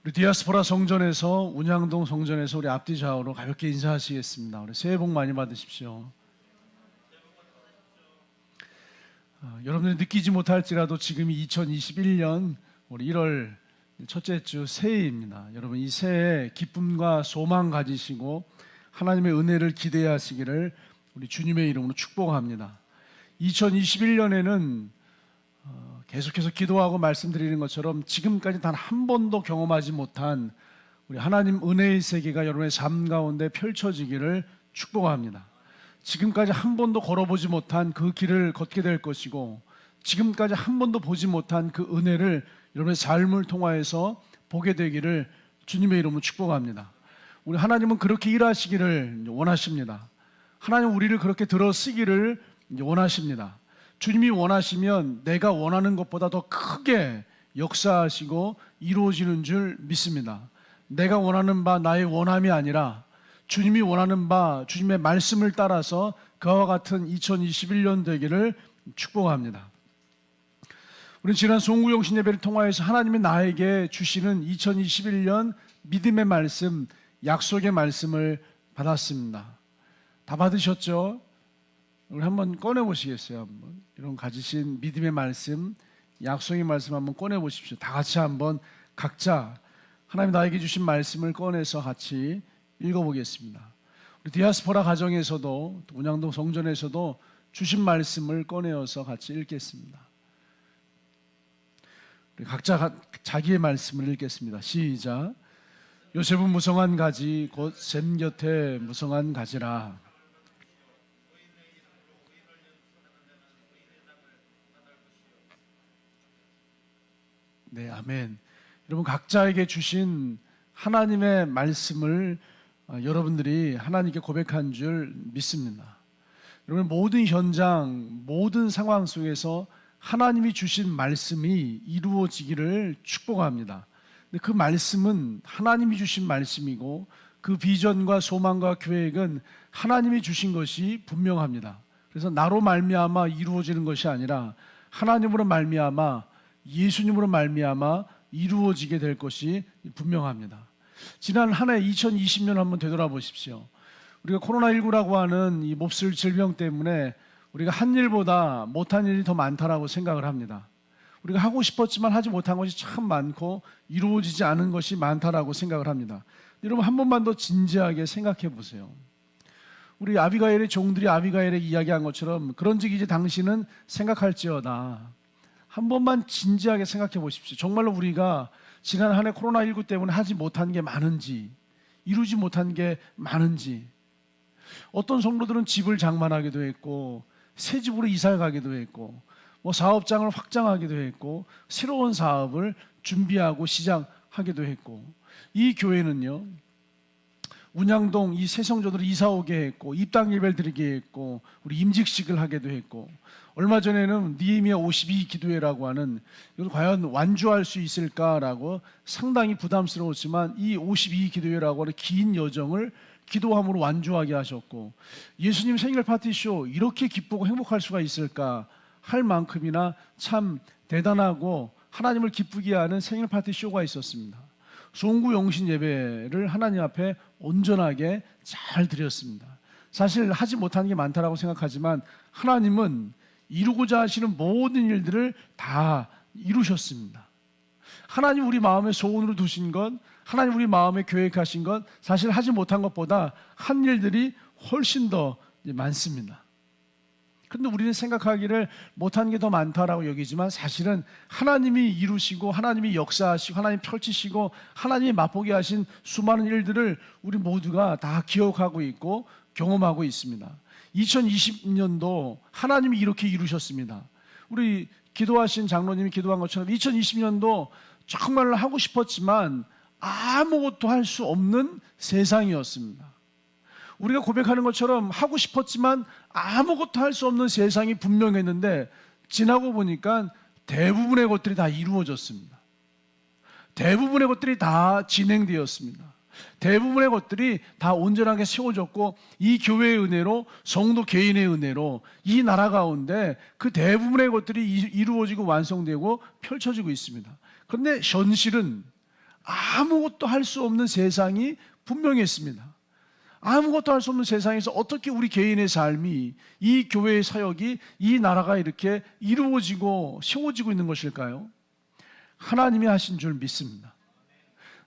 우리 디아스포라 성전에서 운양동 성전에서 우리 앞뒤 좌우로 가볍게 인사하시겠습니다. 우리 새해 복 많이 받으십시오. 여러분들이 느끼지 못할지라도 지금이 2021년 우리 1월 첫째 주 새해입니다. 여러분 이 새해 기쁨과 소망 가지시고 하나님의 은혜를 기대하시기를 우리 주님의 이름으로 축복합니다. 2021년에는 계속해서 기도하고 말씀드리는 것처럼 지금까지 단 한 번도 경험하지 못한 우리 하나님 은혜의 세계가 여러분의 삶 가운데 펼쳐지기를 축복합니다. 지금까지 한 번도 걸어보지 못한 그 길을 걷게 될 것이고 지금까지 한 번도 보지 못한 그 은혜를 여러분의 삶을 통하여서 보게 되기를 주님의 이름으로 축복합니다. 우리 하나님은 그렇게 일하시기를 원하십니다. 하나님 우리를 그렇게 들어 쓰기를 원하십니다. 주님이 원하시면 내가 원하는 것보다 더 크게 역사하시고 이루어지는 줄 믿습니다. 내가 원하는 바 나의 원함이 아니라 주님이 원하는 바 주님의 말씀을 따라서 그와 같은 2021년 되기를 축복합니다. 우리는 지난 송구영신 예배를 통하여서 하나님이 나에게 주시는 2021년 믿음의 말씀, 약속의 말씀을 받았습니다. 다 받으셨죠? 우리 한번 꺼내보시겠어요? 한번 이런 가지신 믿음의 말씀, 약속의 말씀 한번 꺼내보십시오. 다 같이 한번 각자 하나님 나에게 주신 말씀을 꺼내서 같이 읽어보겠습니다. 우리 디아스포라 가정에서도 운양동 성전에서도 주신 말씀을 꺼내어서 같이 읽겠습니다. 우리 각자 자기의 말씀을 읽겠습니다. 시작. 요셉은 무성한 가지 곧 샘 곁에 무성한 가지라. 네, 아멘. 여러분 각자에게 주신 하나님의 말씀을 여러분들이 하나님께 고백한 줄 믿습니다. 여러분 모든 현장, 모든 상황 속에서 하나님이 주신 말씀이 이루어지기를 축복합니다. 근데 그 말씀은 하나님이 주신 말씀이고 그 비전과 소망과 계획은 하나님이 주신 것이 분명합니다. 그래서 나로 말미암아 이루어지는 것이 아니라 하나님으로 말미암아 예수님으로 말미암아 이루어지게 될 것이 분명합니다. 지난 한 해 2020년 한번 되돌아보십시오. 우리가 코로나19라고 하는 이 몹쓸 질병 때문에 우리가 한 일보다 못한 일이 더 많다라고 생각을 합니다. 우리가 하고 싶었지만 하지 못한 것이 참 많고 이루어지지 않은 것이 많다라고 생각을 합니다. 여러분 한 번만 더 진지하게 생각해 보세요. 우리 아비가일의 종들이 아비가일에게 이야기한 것처럼 그런즉 이제 당신은 생각할지어다. 한 번만 진지하게 생각해 보십시오. 정말로 우리가 지난 한 해 코로나19 때문에 하지 못한 게 많은지, 이루지 못한 게 많은지, 어떤 성도들은 집을 장만하기도 했고 새 집으로 이사를 가기도 했고 뭐 사업장을 확장하기도 했고 새로운 사업을 준비하고 시작하기도 했고 이 교회는요 운양동 이 새 성도들을 이사 오게 했고 입당 예배를 드리게 했고 우리 임직식을 하게도 했고 얼마 전에는 느헤미야 52 기도회라고 하는 이걸 과연 완주할 수 있을까라고 상당히 부담스러웠지만 이 52 기도회라고 하는 긴 여정을 기도함으로 완주하게 하셨고 예수님 생일 파티쇼 이렇게 기쁘고 행복할 수가 있을까 할 만큼이나 참 대단하고 하나님을 기쁘게 하는 생일 파티쇼가 있었습니다. 송구 영신 예배를 하나님 앞에 온전하게 잘 드렸습니다. 사실 하지 못한 게 많다라고 생각하지만 하나님은 이루고자 하시는 모든 일들을 다 이루셨습니다. 하나님 우리 마음에 소원으로 두신 것, 하나님 우리 마음에 계획하신 것, 사실 하지 못한 것보다 한 일들이 훨씬 더 많습니다. 그런데 우리는 생각하기를 못한 게 더 많다라고 여기지만 사실은 하나님이 이루시고 하나님이 역사하시고 하나님이 펼치시고 하나님이 맛보게 하신 수많은 일들을 우리 모두가 다 기억하고 있고 경험하고 있습니다. 2020년도 하나님이 이렇게 이루셨습니다. 우리 기도하신 장로님이 기도한 것처럼 2020년도 정말 하고 싶었지만 아무것도 할 수 없는 세상이었습니다. 우리가 고백하는 것처럼 하고 싶었지만 아무것도 할 수 없는 세상이 분명했는데 지나고 보니까 대부분의 것들이 다 이루어졌습니다. 대부분의 것들이 다 진행되었습니다. 대부분의 것들이 다 온전하게 세워졌고 이 교회의 은혜로 성도 개인의 은혜로 이 나라 가운데 그 대부분의 것들이 이루어지고 완성되고 펼쳐지고 있습니다. 그런데 현실은 아무것도 할 수 없는 세상이 분명했습니다. 아무것도 할 수 없는 세상에서 어떻게 우리 개인의 삶이, 이 교회의 사역이, 이 나라가 이렇게 이루어지고 세워지고 있는 것일까요? 하나님이 하신 줄 믿습니다.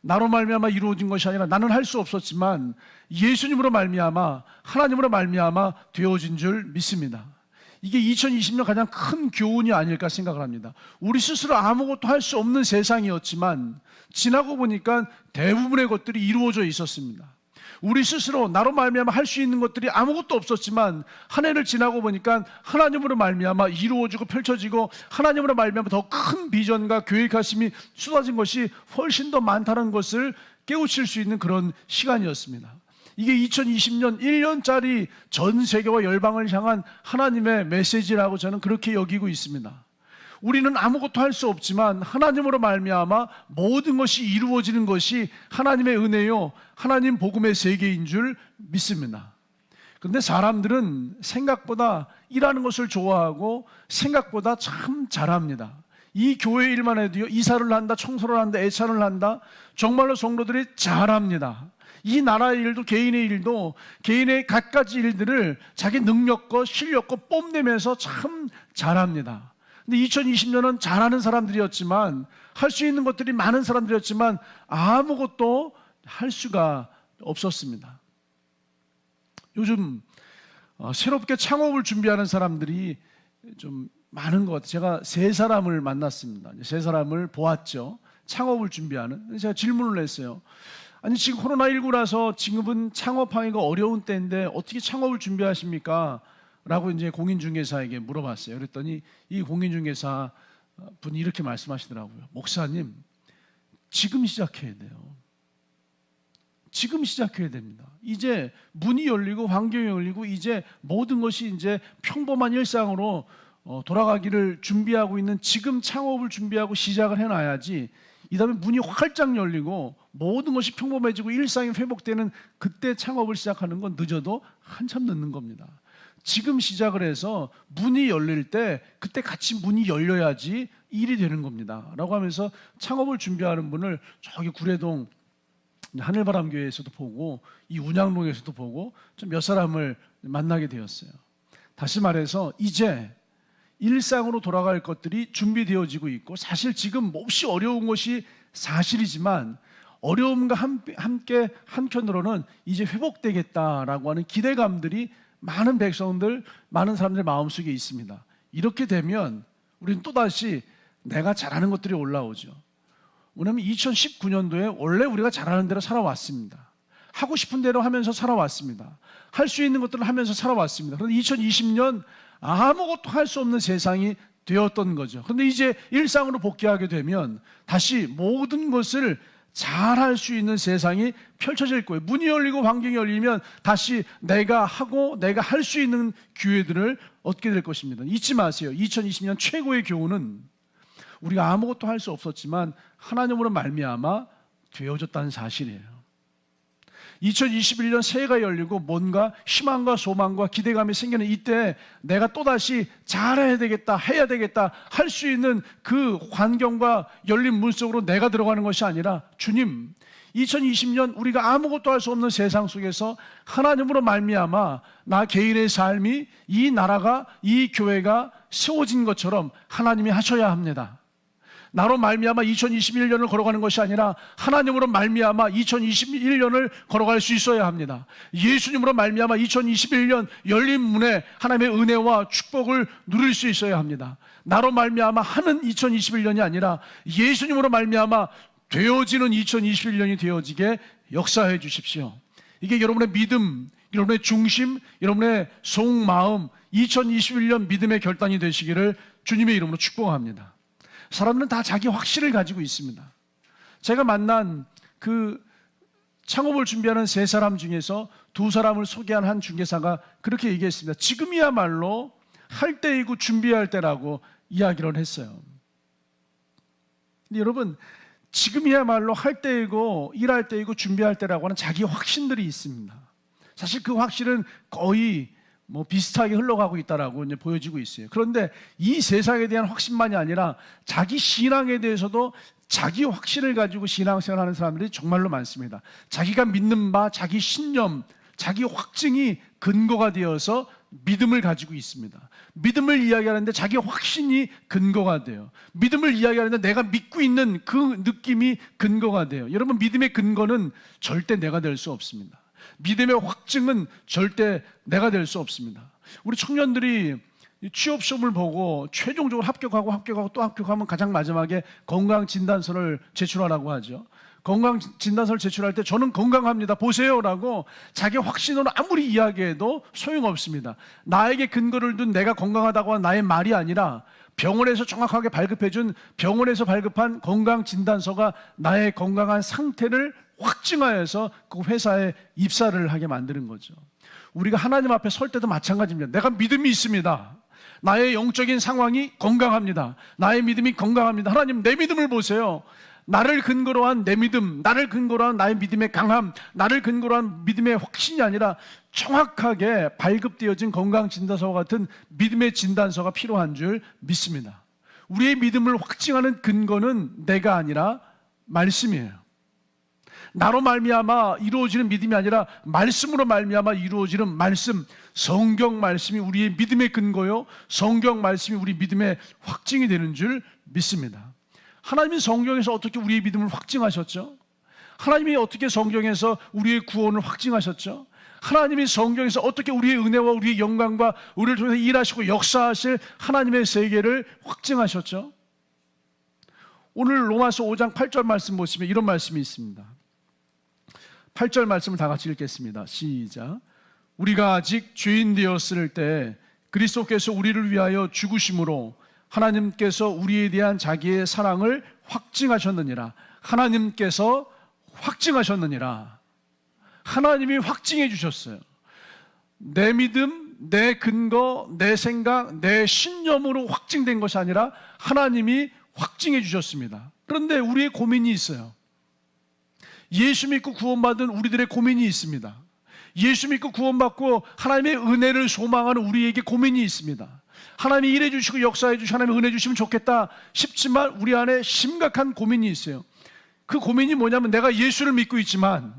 나로 말미암아 이루어진 것이 아니라 나는 할 수 없었지만 예수님으로 말미암아, 하나님으로 말미암아 되어진 줄 믿습니다. 이게 2020년 가장 큰 교훈이 아닐까 생각을 합니다. 우리 스스로 아무것도 할 수 없는 세상이었지만 지나고 보니까 대부분의 것들이 이루어져 있었습니다. 우리 스스로 나로 말미암아 할 수 있는 것들이 아무것도 없었지만 한 해를 지나고 보니까 하나님으로 말미암아 이루어지고 펼쳐지고 하나님으로 말미암아 더 큰 비전과 계획하심이 쏟아진 것이 훨씬 더 많다는 것을 깨우칠 수 있는 그런 시간이었습니다. 이게 2020년 1년짜리 전 세계와 열방을 향한 하나님의 메시지라고 저는 그렇게 여기고 있습니다. 우리는 아무것도 할 수 없지만 하나님으로 말미암아 모든 것이 이루어지는 것이 하나님의 은혜요, 하나님 복음의 세계인 줄 믿습니다. 그런데 사람들은 생각보다 일하는 것을 좋아하고 생각보다 참 잘합니다. 이 교회 일만 해도요, 이사를 한다, 청소를 한다, 애찬을 한다, 정말로 성도들이 잘합니다. 이 나라의 일도 개인의 일도 개인의 갖가지 일들을 자기 능력과 실력과 뽐내면서 참 잘합니다. 근데 2020년은 잘하는 사람들이었지만, 할 수 있는 것들이 많은 사람들이었지만 아무것도 할 수가 없었습니다. 요즘 새롭게 창업을 준비하는 사람들이 좀 많은 것 같아요. 제가 세 사람을 만났습니다. 세 사람을 보았죠. 창업을 준비하는. 제가 질문을 했어요. 아니, 지금 코로나19라서 지금은 창업하기가 어려운 때인데 어떻게 창업을 준비하십니까? 라고 이제 공인중개사에게 물어봤어요. 그랬더니 이 공인중개사 분이 이렇게 말씀하시더라고요. 목사님, 지금 시작해야 돼요. 지금 시작해야 됩니다. 이제 문이 열리고 환경이 열리고 이제 모든 것이 이제 평범한 일상으로 돌아가기를 준비하고 있는 지금 창업을 준비하고 시작을 해놔야지, 이 다음에 문이 활짝 열리고 모든 것이 평범해지고 일상이 회복되는 그때 창업을 시작하는 건 늦어도 한참 늦는 겁니다. 지금 시작을 해서 문이 열릴 때 그때 같이 문이 열려야지 일이 되는 겁니다 라고 하면서 창업을 준비하는 분을 저기 구례동 하늘바람교회에서도 보고 이 운양동에서도 보고 좀 몇 사람을 만나게 되었어요. 다시 말해서 이제 일상으로 돌아갈 것들이 준비되어지고 있고, 사실 지금 몹시 어려운 것이 사실이지만 어려움과 함께 한편으로는 이제 회복되겠다라고 하는 기대감들이 많은 백성들, 많은 사람들 마음속에 있습니다. 이렇게 되면 우리는 또다시 내가 잘하는 것들이 올라오죠. 왜냐하면 2019년도에 원래 우리가 잘하는 대로 살아왔습니다. 하고 싶은 대로 하면서 살아왔습니다. 할 수 있는 것들을 하면서 살아왔습니다. 그런데 2020년 아무것도 할 수 없는 세상이 되었던 거죠. 그런데 이제 일상으로 복귀하게 되면 다시 모든 것을 잘할 수 있는 세상이 펼쳐질 거예요. 문이 열리고 환경이 열리면 다시 내가 하고 내가 할 수 있는 기회들을 얻게 될 것입니다. 잊지 마세요. 2020년 최고의 교훈은 우리가 아무것도 할 수 없었지만 하나님으로 말미암아 되어졌다는 사실이에요. 2021년 새해가 열리고 뭔가 희망과 소망과 기대감이 생기는 이때 내가 또다시 잘해야 되겠다, 해야 되겠다 할 수 있는 그 환경과 열린 문 속으로 내가 들어가는 것이 아니라, 주님, 2020년 우리가 아무것도 할 수 없는 세상 속에서 하나님으로 말미암아 나 개인의 삶이, 이 나라가, 이 교회가 세워진 것처럼 하나님이 하셔야 합니다. 나로 말미암아 2021년을 걸어가는 것이 아니라 하나님으로 말미암아 2021년을 걸어갈 수 있어야 합니다. 예수님으로 말미암아 2021년 열린 문에 하나님의 은혜와 축복을 누릴 수 있어야 합니다. 나로 말미암아 하는 2021년이 아니라 예수님으로 말미암아 되어지는 2021년이 되어지게 역사해 주십시오. 이게 여러분의 믿음, 여러분의 중심, 여러분의 속마음, 2021년 믿음의 결단이 되시기를 주님의 이름으로 축복합니다. 사람들은 다 자기 확신을 가지고 있습니다. 제가 만난 그 창업을 준비하는 세 사람 중에서 두 사람을 소개한 한 중개사가 그렇게 얘기했습니다. 지금이야말로 할 때이고 준비할 때라고 이야기를 했어요. 근데 여러분, 지금이야말로 할 때이고 일할 때이고 준비할 때라고 하는 자기 확신들이 있습니다. 사실 그 확신은 거의 비슷하게 흘러가고 있다라고 이제 보여지고 있어요. 그런데 이 세상에 대한 확신만이 아니라 자기 신앙에 대해서도 자기 확신을 가지고 신앙생활하는 사람들이 정말로 많습니다. 자기가 믿는 바, 자기 신념, 자기 확증이 근거가 되어서 믿음을 가지고 있습니다. 믿음을 이야기하는데 자기 확신이 근거가 돼요. 믿음을 이야기하는데 내가 믿고 있는 그 느낌이 근거가 돼요. 여러분, 믿음의 근거는 절대 내가 될 수 없습니다. 믿음의 확증은 절대 내가 될 수 없습니다. 우리 청년들이 취업 시험을 보고 최종적으로 합격하고 또 합격하면 가장 마지막에 건강진단서를 제출하라고 하죠. 건강진단서를 제출할 때 저는 건강합니다, 보세요라고 자기 확신으로 아무리 이야기해도 소용없습니다. 나에게 근거를 둔 내가 건강하다고 한 나의 말이 아니라 병원에서 정확하게 발급해준, 병원에서 발급한 건강진단서가 나의 건강한 상태를 확증하여서 그 회사에 입사를 하게 만드는 거죠. 우리가 하나님 앞에 설 때도 마찬가지입니다. 내가 믿음이 있습니다. 나의 영적인 상황이 건강합니다. 나의 믿음이 건강합니다. 하나님, 내 믿음을 보세요. 나를 근거로 한 내 믿음, 나를 근거로 한 나의 믿음의 강함, 나를 근거로 한 믿음의 확신이 아니라 정확하게 발급되어진 건강진단서와 같은 믿음의 진단서가 필요한 줄 믿습니다. 우리의 믿음을 확증하는 근거는 내가 아니라 말씀이에요. 나로 말미암아 이루어지는 믿음이 아니라 말씀으로 말미암아 이루어지는 말씀, 성경 말씀이 우리의 믿음의 근거요, 성경 말씀이 우리 믿음의 확증이 되는 줄 믿습니다. 하나님이 성경에서 어떻게 우리의 믿음을 확증하셨죠? 하나님이 어떻게 성경에서 우리의 구원을 확증하셨죠? 하나님이 성경에서 어떻게 우리의 은혜와 우리의 영광과 우리를 통해서 일하시고 역사하실 하나님의 세계를 확증하셨죠? 오늘 로마서 5장 8절 말씀 보시면 이런 말씀이 있습니다. 8절 말씀을 다 같이 읽겠습니다. 시작. 우리가 아직 죄인 되었을 때 그리스도께서 우리를 위하여 죽으심으로 하나님께서 우리에 대한 자기의 사랑을 확증하셨느니라. 하나님께서 확증하셨느니라. 하나님이 확증해 주셨어요. 내 믿음, 내 근거, 내 생각, 내 신념으로 확증된 것이 아니라 하나님이 확증해 주셨습니다. 그런데 우리의 고민이 있어요. 예수 믿고 구원받은 우리들의 고민이 있습니다. 예수 믿고 구원받고 하나님의 은혜를 소망하는 우리에게 고민이 있습니다. 하나님이 일해 주시고 역사해 주시고 하나님의 은혜 주시면 좋겠다 싶지만 우리 안에 심각한 고민이 있어요. 그 고민이 뭐냐면 내가 예수를 믿고 있지만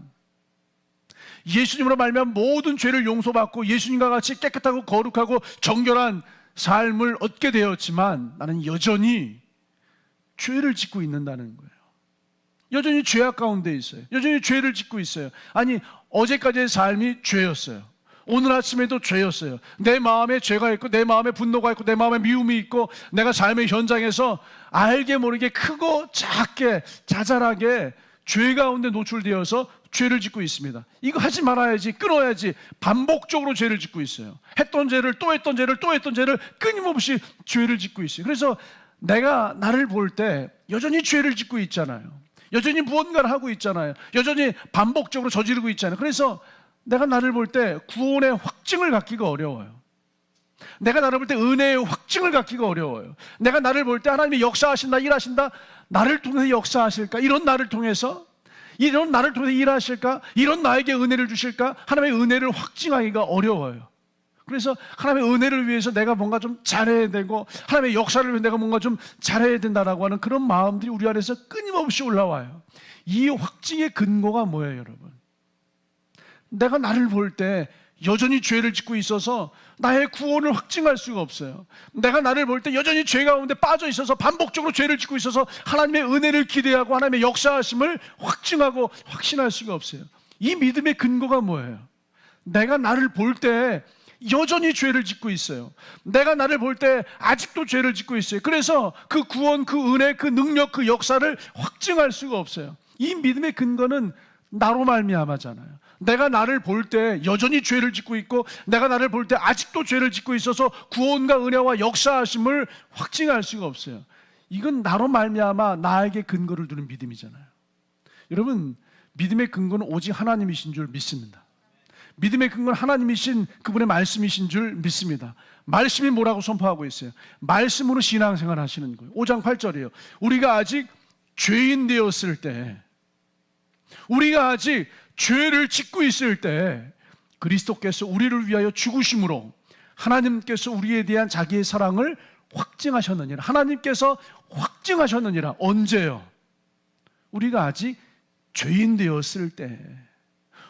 예수님으로 말미암아 모든 죄를 용서받고 예수님과 같이 깨끗하고 거룩하고 정결한 삶을 얻게 되었지만 나는 여전히 죄를 짓고 있는다는 거예요. 여전히 죄악 가운데 있어요. 여전히 죄를 짓고 있어요. 아니, 어제까지의 삶이 죄였어요. 오늘 아침에도 죄였어요. 내 마음에 죄가 있고 내 마음에 분노가 있고 내 마음에 미움이 있고 내가 삶의 현장에서 알게 모르게 크고 작게 자잘하게 죄 가운데 노출되어서 죄를 짓고 있습니다. 이거 하지 말아야지, 끊어야지 반복적으로 죄를 짓고 있어요. 했던 죄를 또 했던 죄를 또 했던 죄를 끊임없이 죄를 짓고 있어요. 그래서 내가 나를 볼 때 여전히 죄를 짓고 있잖아요. 여전히 무언가를 하고 있잖아요. 여전히 반복적으로 저지르고 있잖아요. 그래서 내가 나를 볼 때 구원의 확증을 갖기가 어려워요. 내가 나를 볼 때 은혜의 확증을 갖기가 어려워요. 내가 나를 볼 때 하나님이 역사하신다, 일하신다, 나를 통해서 역사하실까? 이런 나를 통해서 일하실까? 이런 나에게 은혜를 주실까? 하나님의 은혜를 확증하기가 어려워요. 그래서 하나님의 은혜를 위해서 내가 뭔가 좀 잘해야 되고 하나님의 역사를 위해서 내가 뭔가 좀 잘해야 된다라고 하는 그런 마음들이 우리 안에서 끊임없이 올라와요. 이 확증의 근거가 뭐예요, 여러분? 내가 나를 볼 때 여전히 죄를 짓고 있어서 나의 구원을 확증할 수가 없어요. 내가 나를 볼 때 여전히 죄 가운데 빠져 있어서 반복적으로 죄를 짓고 있어서 하나님의 은혜를 기대하고 하나님의 역사하심을 확증하고 확신할 수가 없어요. 이 믿음의 근거가 뭐예요? 내가 나를 볼 때 여전히 죄를 짓고 있어요. 내가 나를 볼 때 아직도 죄를 짓고 있어요. 그래서 그 구원, 그 은혜, 그 능력, 그 역사를 확증할 수가 없어요. 이 믿음의 근거는 나로 말미암아잖아요. 내가 나를 볼 때 여전히 죄를 짓고 있고 내가 나를 볼 때 아직도 죄를 짓고 있어서 구원과 은혜와 역사하심을 확증할 수가 없어요. 이건 나로 말미암아 나에게 근거를 두는 믿음이잖아요. 여러분, 믿음의 근거는 오직 하나님이신 줄 믿습니다. 믿음의 근거는 하나님이신 그분의 말씀이신 줄 믿습니다. 말씀이 뭐라고 선포하고 있어요? 말씀으로 신앙생활 하시는 거예요. 5장 8절이에요. 우리가 아직 죄인 되었을 때, 우리가 아직 죄를 짓고 있을 때 그리스도께서 우리를 위하여 죽으심으로 하나님께서 우리에 대한 자기의 사랑을 확증하셨느니라. 하나님께서 확증하셨느니라. 언제요? 우리가 아직 죄인 되었을 때,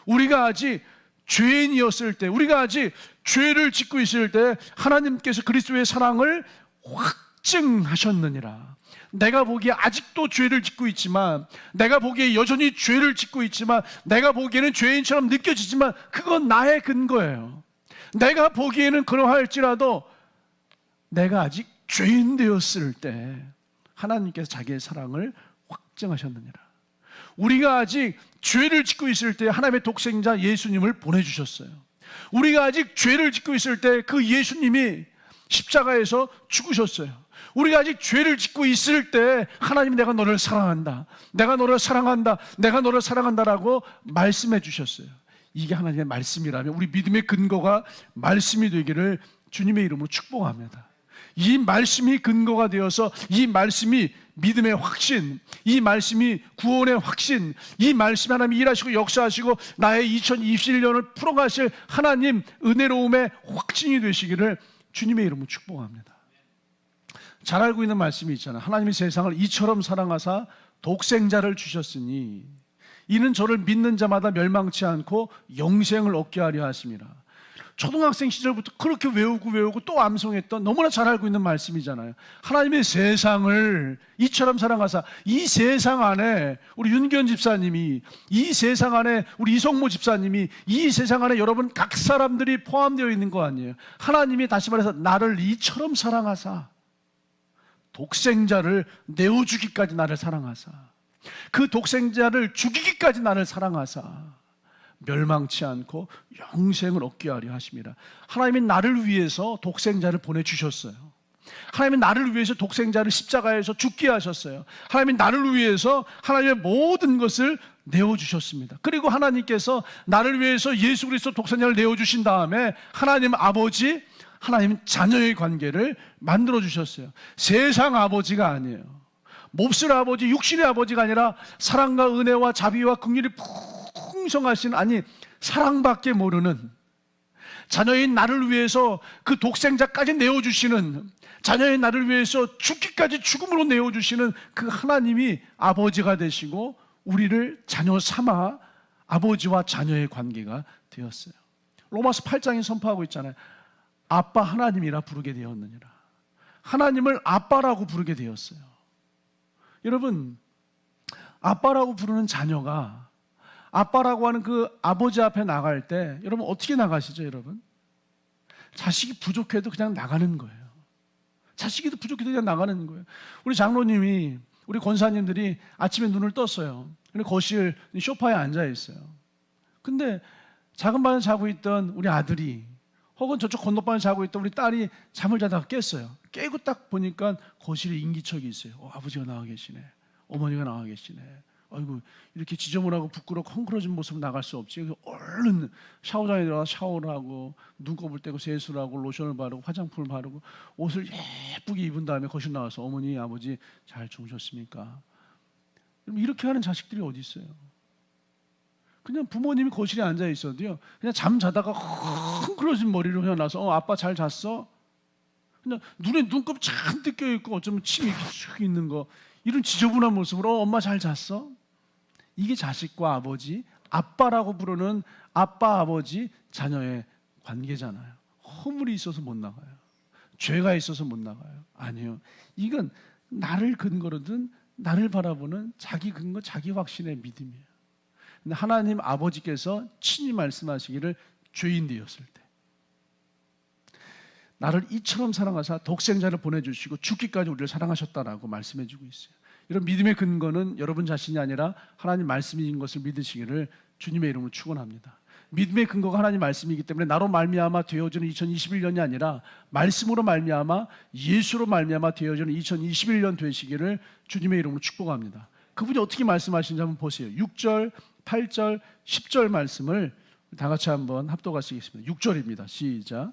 우리가 아직 죄인이었을 때, 우리가 아직 죄를 짓고 있을 때 하나님께서 그리스도의 사랑을 확증하셨느니라. 내가 보기에 아직도 죄를 짓고 있지만, 내가 보기에 여전히 죄를 짓고 있지만, 내가 보기에는 죄인처럼 느껴지지만 그건 나의 근거예요. 내가 보기에는 그러할지라도 내가 아직 죄인 되었을 때 하나님께서 자기의 사랑을 확증하셨느니라. 우리가 아직 죄를 짓고 있을 때 하나님의 독생자 예수님을 보내주셨어요. 우리가 아직 죄를 짓고 있을 때 그 예수님이 십자가에서 죽으셨어요. 우리가 아직 죄를 짓고 있을 때 하나님이 내가 너를 사랑한다, 내가 너를 사랑한다, 내가 너를 사랑한다라고 말씀해 주셨어요. 이게 하나님의 말씀이라면 우리 믿음의 근거가 말씀이 되기를 주님의 이름으로 축복합니다. 이 말씀이 근거가 되어서 이 말씀이 믿음의 확신, 이 말씀이 구원의 확신, 이 말씀이 하나님이 일하시고 역사하시고 나의 2021년을 풀어가실 하나님 은혜로움의 확신이 되시기를 주님의 이름으로 축복합니다. 잘 알고 있는 말씀이 있잖아요. 하나님이 세상을 이처럼 사랑하사 독생자를 주셨으니 이는 저를 믿는 자마다 멸망치 않고 영생을 얻게 하려 하심이라. 초등학생 시절부터 그렇게 외우고 또 암송했던 너무나 잘 알고 있는 말씀이잖아요. 하나님의 세상을 이처럼 사랑하사, 이 세상 안에 우리 윤기현 집사님이, 이 세상 안에 우리 이성모 집사님이, 이 세상 안에 여러분 각 사람들이 포함되어 있는 거 아니에요. 하나님이 다시 말해서 나를 이처럼 사랑하사 독생자를 내어주기까지 나를 사랑하사, 그 독생자를 죽이기까지 나를 사랑하사 멸망치 않고 영생을 얻게 하려 하심이라. 하나님이 나를 위해서 독생자를 보내주셨어요. 하나님이 나를 위해서 독생자를 십자가에서 죽게 하셨어요. 하나님이 나를 위해서 하나님의 모든 것을 내어주셨습니다. 그리고 하나님께서 나를 위해서 예수 그리스도 독생자를 내어주신 다음에 하나님 아버지, 하나님 자녀의 관계를 만들어주셨어요. 세상 아버지가 아니에요. 몹쓸 아버지, 육신의 아버지가 아니라 사랑과 은혜와 자비와 긍휼이 풍성하신, 아니 사랑밖에 모르는, 자녀인 나를 위해서 그 독생자까지 내어주시는, 자녀의 나를 위해서 죽기까지 죽음으로 내어주시는 그 하나님이 아버지가 되시고 우리를 자녀 삼아 아버지와 자녀의 관계가 되었어요. 로마서 8장에 선포하고 있잖아요. 아빠 하나님이라 부르게 되었느니라. 하나님을 아빠라고 부르게 되었어요. 여러분, 아빠라고 부르는 자녀가 아빠라고 하는 그 아버지 앞에 나갈 때 여러분 어떻게 나가시죠, 여러분? 자식이 부족해도 그냥 나가는 거예요. 자식이 부족해도 그냥 나가는 거예요. 우리 장로님이, 우리 권사님들이 아침에 눈을 떴어요. 근데 거실 소파에 앉아 있어요. 근데 작은 방에 자고 있던 우리 아들이, 혹은 저쪽 건너방에 자고 있던 우리 딸이 잠을 자다가 깼어요. 깨고 딱 보니까 거실에 인기척이 있어요. 아버지가 나와 계시네, 어머니가 나와 계시네. 아이고, 이렇게 지저분하고 부끄럽고 헝클어진 모습으로 나갈 수 없지. 그래서 얼른 샤워장에 들어가서 샤워를 하고 눈곱을 떼고 세수를 하고 로션을 바르고 화장품을 바르고 옷을 예쁘게 입은 다음에 거실 나와서 어머니, 아버지 잘 주무셨습니까? 이렇게 하는 자식들이 어디 있어요? 그냥 부모님이 거실에 앉아 있어도요, 그냥 잠 자다가 헝클어진 머리로 헤어나서 아빠 잘 잤어? 그냥 눈에 눈곱 잔뜩 껴있고 어쩌면 침이 이렇게 쭉 있는 거, 이런 지저분한 모습으로 엄마 잘 잤어? 이게 자식과 아버지, 아빠라고 부르는 아빠, 아버지, 자녀의 관계잖아요. 허물이 있어서 못 나가요. 죄가 있어서 못 나가요. 아니요. 이건 나를 근거로 든 나를 바라보는 자기 근거, 자기 확신의 믿음이에요. 근데 하나님 아버지께서 친히 말씀하시기를 죄인 되었을 때 나를 이처럼 사랑하사 독생자를 보내주시고 죽기까지 우리를 사랑하셨다라고 말씀해주고 있어요. 이런 믿음의 근거는 여러분 자신이 아니라 하나님 말씀인 것을 믿으시기를 주님의 이름으로 축원합니다. 믿음의 근거가 하나님 말씀이기 때문에 나로 말미암아 되어지는 2021년이 아니라 말씀으로 말미암아, 예수로 말미암아 되어지는 2021년 되시기를 주님의 이름으로 축복합니다. 그분이 어떻게 말씀하시는지 한번 보세요. 6절, 8절, 10절 말씀을 다 같이 한번 합독하시겠습니다. 6절입니다. 시작.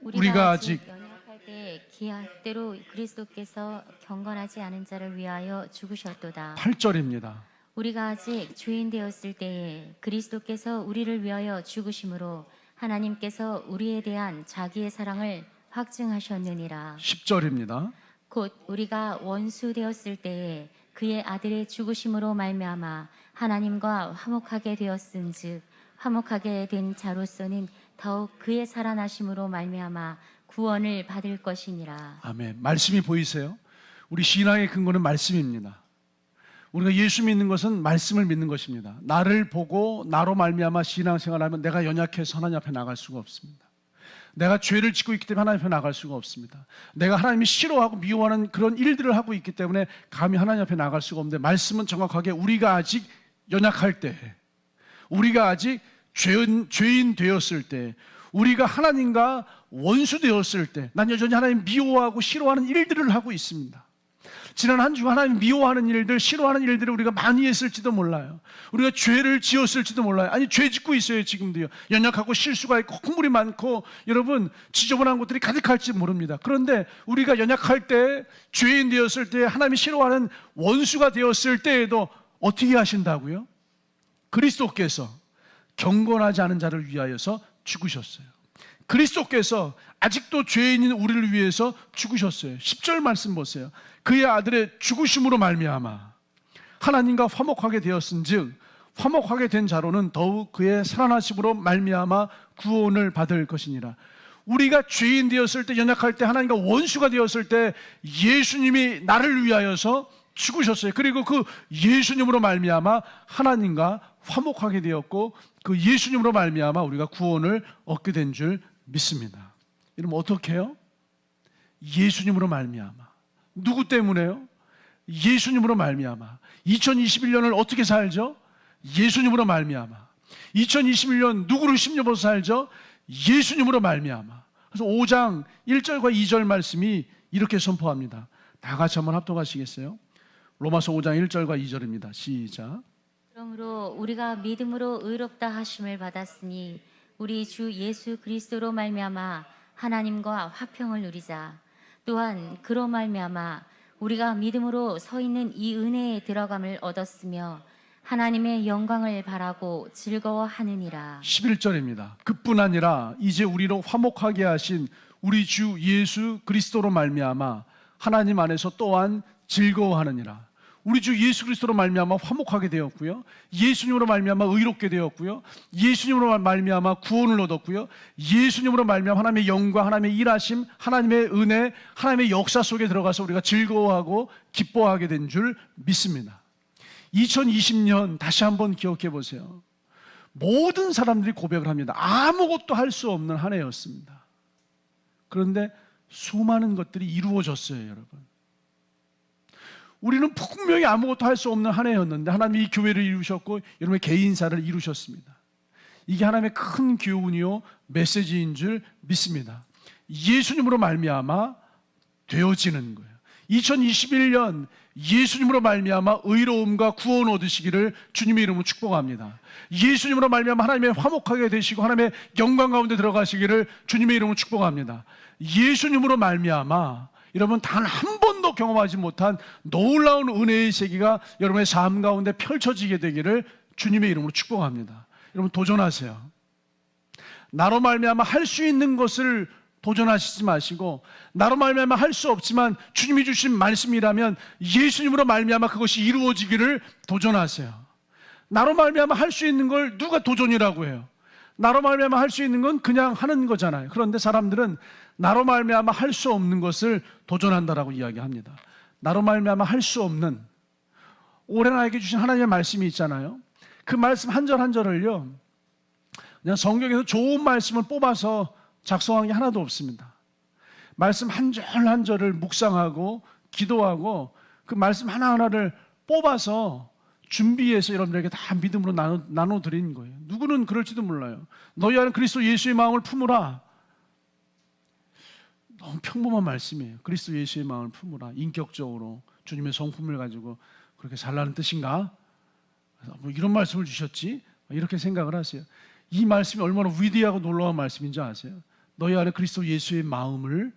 우리가 아직 연약할 때 기할 대로 그리스도께서 경건하지 않은 자를 위하여 죽으셨도다. 8절입니다. 우리가 아직 죄인 되었을 때에 그리스도께서 우리를 위하여 죽으심으로 하나님께서 우리에 대한 자기의 사랑을 확증하셨느니라. 10절입니다. 곧 우리가 원수 되었을 때에 그의 아들의 죽으심으로 말미암아 하나님과 화목하게 되었은즉 화목하게 된 자로서는 더욱 그의 살아나심으로 말미암아 구원을 받을 것이니라. 아멘. 말씀이 보이세요? 우리 신앙의 근거는 말씀입니다. 우리가 예수 믿는 것은 말씀을 믿는 것입니다. 나를 보고 나로 말미암아 신앙생활하면 내가 연약해서 하나님 앞에 나갈 수가 없습니다. 내가 죄를 짓고 있기 때문에 하나님 앞에 나갈 수가 없습니다. 내가 하나님이 싫어하고 미워하는 그런 일들을 하고 있기 때문에 감히 하나님 앞에 나갈 수가 없는데, 말씀은 정확하게 우리가 아직 연약할 때, 우리가 아직 죄인 되었을 때, 우리가 하나님과 원수 되었을 때, 난 여전히 하나님 미워하고 싫어하는 일들을 하고 있습니다. 지난 한 주 하나님 미워하는 일들, 싫어하는 일들을 우리가 많이 했을지도 몰라요. 우리가 죄를 지었을지도 몰라요. 아니, 죄 짓고 있어요. 지금도요. 연약하고 실수가 있고 허물이 많고 여러분 지저분한 것들이 가득할지 모릅니다. 그런데 우리가 연약할 때, 죄인 되었을 때, 하나님이 싫어하는 원수가 되었을 때에도 어떻게 하신다고요? 그리스도께서 경건하지 않은 자를 위하여서 죽으셨어요. 그리스도께서 아직도 죄인인 우리를 위해서 죽으셨어요. 10절 말씀 보세요. 그의 아들의 죽으심으로 말미암아 하나님과 화목하게 되었은즉 화목하게 된 자로는 더욱 그의 살아나심으로 말미암아 구원을 받을 것이니라. 우리가 죄인 되었을 때, 연약할 때, 하나님과 원수가 되었을 때 예수님이 나를 위하여서 죽으셨어요. 그리고 그 예수님으로 말미암아 하나님과 화목하게 되었고, 그 예수님으로 말미암아 우리가 구원을 얻게 된 줄 믿습니다. 이러면 어떻게 해요? 예수님으로 말미암아. 누구 때문에요? 예수님으로 말미암아. 2021년을 어떻게 살죠? 예수님으로 말미암아. 2021년 누구를 심려서 살죠? 예수님으로 말미암아. 그래서 5장 1절과 2절 말씀이 이렇게 선포합니다. 다 같이 한번 합독하시겠어요? 로마서 5장 1절과 2절입니다. 시작. 그러므로 우리가 믿음으로 의롭다 하심을 받았으니 우리 주 예수 그리스도로 말미암아 하나님과 화평을 누리자. 또한 그로 말미암아 우리가 믿음으로 서 있는 이 은혜에 들어감을 얻었으며 하나님의 영광을 바라고 즐거워하느니라. 11절입니다. 그뿐 아니라 이제 우리로 화목하게 하신 우리 주 예수 그리스도로 말미암아 하나님 안에서 또한 즐거워하느니라. 우리 주 예수 그리스도로 말미암아 화목하게 되었고요, 예수님으로 말미암아 의롭게 되었고요, 예수님으로 말미암아 구원을 얻었고요, 예수님으로 말미암아 하나님의 영광, 하나님의 일하심, 하나님의 은혜, 하나님의 역사 속에 들어가서 우리가 즐거워하고 기뻐하게 된 줄 믿습니다. 2020년 다시 한번 기억해 보세요. 모든 사람들이 고백을 합니다. 아무것도 할 수 없는 한 해였습니다. 그런데 수많은 것들이 이루어졌어요, 여러분. 우리는 분명히 아무것도 할 수 없는 한 해였는데 하나님이 이 교회를 이루셨고 여러분의 개인사를 이루셨습니다. 이게 하나님의 큰 교훈이요 메시지인 줄 믿습니다. 예수님으로 말미암아 되어지는 거예요. 2021년 예수님으로 말미암아 의로움과 구원 얻으시기를 주님의 이름으로 축복합니다. 예수님으로 말미암아 하나님의 화목하게 되시고 하나님의 영광 가운데 들어가시기를 주님의 이름으로 축복합니다. 예수님으로 말미암아 여러분 단 한 번도 경험하지 못한 놀라운 은혜의 세계가 여러분의 삶 가운데 펼쳐지게 되기를 주님의 이름으로 축복합니다. 여러분 도전하세요. 나로 말미암아 할 수 있는 것을 도전하시지 마시고, 나로 말미암아 할 수 없지만 주님이 주신 말씀이라면 예수님으로 말미암아 그것이 이루어지기를 도전하세요. 나로 말미암아 할 수 있는 걸 누가 도전이라고 해요? 나로 말미암아 할 수 있는 건 그냥 하는 거잖아요. 그런데 사람들은 나로 말미암아 할 수 없는 것을 도전한다라고 이야기합니다. 나로 말미암아 할 수 없는, 올해 나에게 주신 하나님의 말씀이 있잖아요. 그 말씀 한 절 한 절을요, 그냥 성경에서 좋은 말씀을 뽑아서 작성한 게 하나도 없습니다. 말씀 한 절 한 절을 묵상하고 기도하고 그 말씀 하나하나를 뽑아서 준비해서 여러분들에게 다 믿음으로 나눠드린 거예요. 누구는 그럴지도 몰라요. 너희 안에 그리스도 예수의 마음을 품으라. 너무 평범한 말씀이에요. 그리스도 예수의 마음을 품으라. 인격적으로 주님의 성품을 가지고 그렇게 살라는 뜻인가? 뭐 이런 말씀을 주셨지? 이렇게 생각을 하세요. 이 말씀이 얼마나 위대하고 놀라운 말씀인지 아세요? 너희 안에 그리스도 예수의 마음을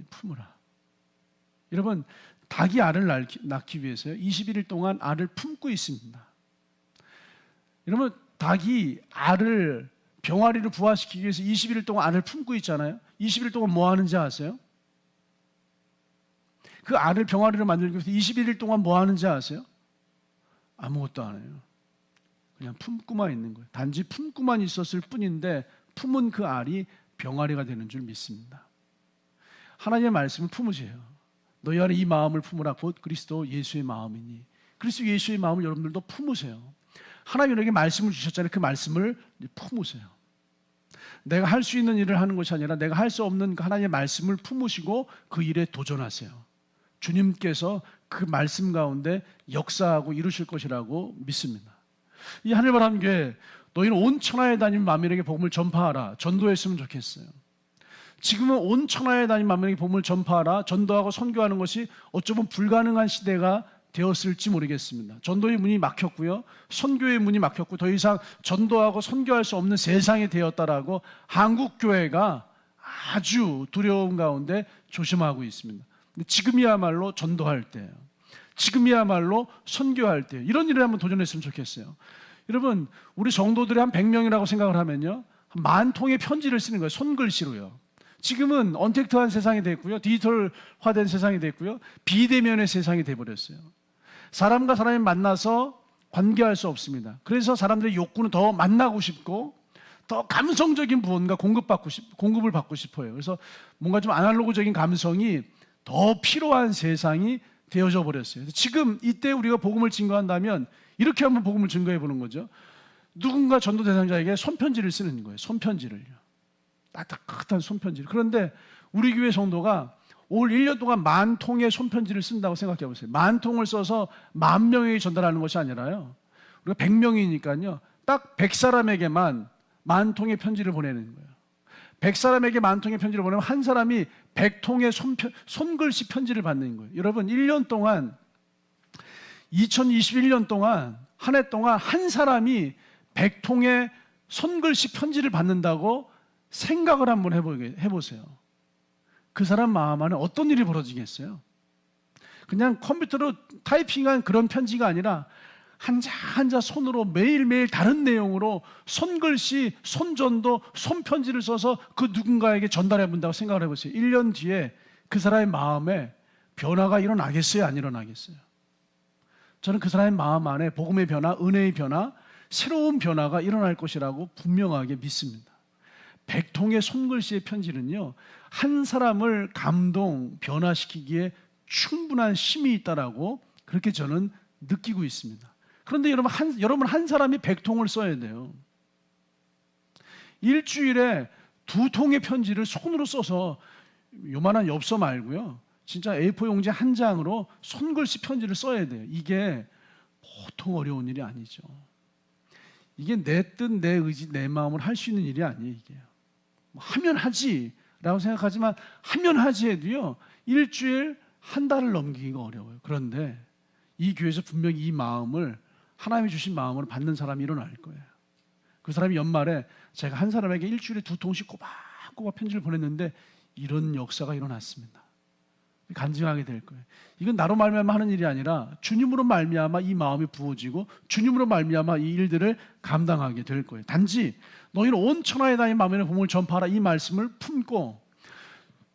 품으라. 여러분, 닭이 알을 낳기 위해서요 21일 동안 알을 품고 있습니다. 여러분, 닭이 알을 병아리를 부화시키기 위해서 21일 동안 알을 품고 있잖아요. 20일 동안 뭐 하는지 아세요? 그 알을 병아리로 만들기 위해서 21일 동안 뭐 하는지 아세요? 아무것도 안 해요. 그냥 품고만 있는 거예요. 단지 품고만 있었을 뿐인데 품은 그 알이 병아리가 되는 줄 믿습니다. 하나님의 말씀을 품으세요. 너희 안에 이 마음을 품으라 곧 그리스도 예수의 마음이니. 그리스도 예수의 마음을 여러분들도 품으세요. 하나님이 우리에게 말씀을 주셨잖아요. 그 말씀을 품으세요. 내가 할 수 있는 일을 하는 것이 아니라 내가 할 수 없는 그 하나님의 말씀을 품으시고 그 일에 도전하세요. 주님께서 그 말씀 가운데 역사하고 이루실 것이라고 믿습니다. 이 하늘바람교회 너희는 온 천하에 다니는 만민에게 복음을 전파하라. 전도했으면 좋겠어요. 지금은 온 천하에 다니는 만민에게 복음을 전파하라. 전도하고 선교하는 것이 어쩌면 불가능한 시대가 되었을지 모르겠습니다. 전도의 문이 막혔고요. 선교의 문이 막혔고 더 이상 전도하고 선교할 수 없는 세상이 되었다라고 한국교회가 아주 두려움 가운데 조심하고 있습니다. 지금이야말로 전도할 때예요. 지금이야말로 선교할 때예요. 이런 일을 한번 도전했으면 좋겠어요. 여러분, 우리 성도들이 한 100명이라고 생각을 하면요, 한 10,000통의 편지를 쓰는 거예요. 손글씨로요. 지금은 언택트한 세상이 됐고요. 디지털화된 세상이 됐고요. 비대면의 세상이 돼버렸어요. 사람과 사람이 만나서 관계할 수 없습니다. 그래서 사람들의 욕구는 더 만나고 싶고 더 감성적인 무언가 공급을 받고 싶어요. 그래서 뭔가 좀 아날로그적인 감성이 더 필요한 세상이 되어져 버렸어요. 지금 이때 우리가 복음을 증거한다면 이렇게 한번 복음을 증거해 보는 거죠. 누군가 전도 대상자에게 손편지를 쓰는 거예요. 손편지를요. 따뜻한 손편지를. 그런데 우리 교회 성도가 올 1년 동안 10,000통의 손편지를 쓴다고 생각해 보세요. 10,000통을 써서 10,000명에게 전달하는 것이 아니라요. 우리가 100명이니까요. 딱 100사람에게만 10,000통의 편지를 보내는 거예요. 100사람에게 10,000통의 편지를 보내면 한 사람이 100통의 손글씨 편지를 받는 거예요. 여러분, 1년 동안 2021년 동안 한 해 동안 한 사람이 100통의 손글씨 편지를 받는다고 생각을 한번 해보세요. 그 사람 마음 안에 어떤 일이 벌어지겠어요? 그냥 컴퓨터로 타이핑한 그런 편지가 아니라 한자 한자 손으로 매일매일 다른 내용으로 손글씨, 손전도, 손편지를 써서 그 누군가에게 전달해 본다고 생각을 해보세요. 1년 뒤에 그 사람의 마음에 변화가 일어나겠어요? 안 일어나겠어요? 저는 그 사람의 마음 안에 복음의 변화, 은혜의 변화, 새로운 변화가 일어날 것이라고 분명하게 믿습니다. 100통의 손글씨의 편지는요, 한 사람을 감동, 변화시키기에 충분한 힘이 있다라고 그렇게 저는 느끼고 있습니다. 그런데 여러분 한 사람이 100통을 써야 돼요. 일주일에 2통의 편지를 손으로 써서 요만한 엽서 말고요, 진짜 A4 용지 한 장으로 손글씨 편지를 써야 돼요. 이게 보통 어려운 일이 아니죠. 이게 내 뜻, 내 의지, 내 마음을 할 수 있는 일이 아니에요. 이게 하면 하지라고 생각하지만 하면 하지 해도요, 일주일 한 달을 넘기기가 어려워요. 그런데 이 교회에서 분명히 이 마음을, 하나님이 주신 마음으로 받는 사람이 일어날 거예요. 그 사람이 연말에 제가 한 사람에게 일주일에 2통씩 꼬박꼬박 편지를 보냈는데 이런 역사가 일어났습니다. 간증하게 될 거예요. 이건 나로 말미암아 하는 일이 아니라 주님으로 말미암아 이 마음이 부어지고 주님으로 말미암아 이 일들을 감당하게 될 거예요. 단지 너희는 온 천하에 다니는 마음의 복음을 전파하라, 이 말씀을 품고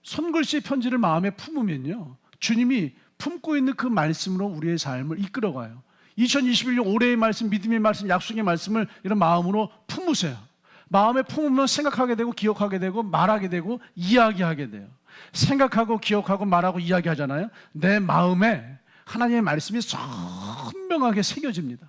손글씨 편지를 마음에 품으면요, 주님이 품고 있는 그 말씀으로 우리의 삶을 이끌어가요. 2021년 올해의 말씀, 믿음의 말씀, 약속의 말씀을 이런 마음으로 품으세요. 마음에 품으면 생각하게 되고 기억하게 되고 말하게 되고 이야기하게 돼요. 생각하고 기억하고 말하고 이야기하잖아요. 내 마음에 하나님의 말씀이 선명하게 새겨집니다.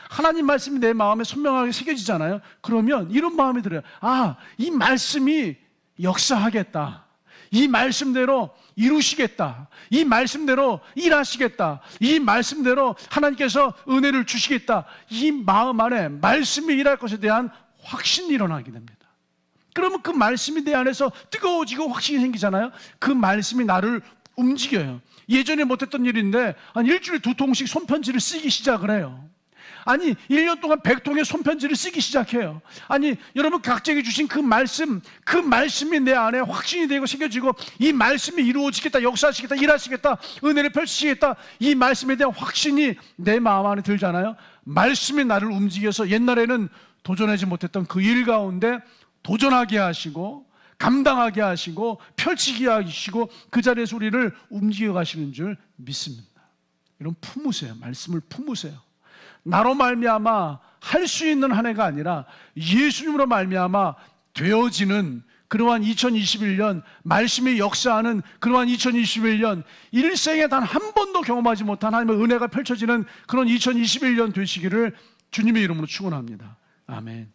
하나님 말씀이 내 마음에 선명하게 새겨지잖아요. 그러면 이런 마음이 들어요. 아, 이 말씀이 역사하겠다. 이 말씀대로 이루시겠다. 이 말씀대로 일하시겠다. 이 말씀대로 하나님께서 은혜를 주시겠다. 이 마음 안에 말씀이 일할 것에 대한 확신이 일어나게 됩니다. 그러면 그 말씀이 내 안에서 뜨거워지고 확신이 생기잖아요. 그 말씀이 나를 움직여요. 예전에 못했던 일인데 한 일주일에 2통씩 손편지를 쓰기 시작을 해요. 아니 1년 동안 100통의 손편지를 쓰기 시작해요. 아니 여러분 각자에게 주신 그 말씀이 내 안에 확신이 되고 새겨지고 이 말씀이 이루어지겠다, 역사하시겠다, 일하시겠다, 은혜를 펼치시겠다, 이 말씀에 대한 확신이 내 마음 안에 들잖아요. 말씀이 나를 움직여서 옛날에는 도전하지 못했던 그 일 가운데 도전하게 하시고 감당하게 하시고 펼치게 하시고 그 자리에서 우리를 움직여 가시는 줄 믿습니다. 여러분 품으세요. 말씀을 품으세요. 나로 말미암아 할 수 있는 한 해가 아니라 예수님으로 말미암아 되어지는 그러한 2021년, 말씀의 역사하는 그러한 2021년, 일생에 단 한 번도 경험하지 못한 하나님의 은혜가 펼쳐지는 그런 2021년 되시기를 주님의 이름으로 축원합니다. 아멘.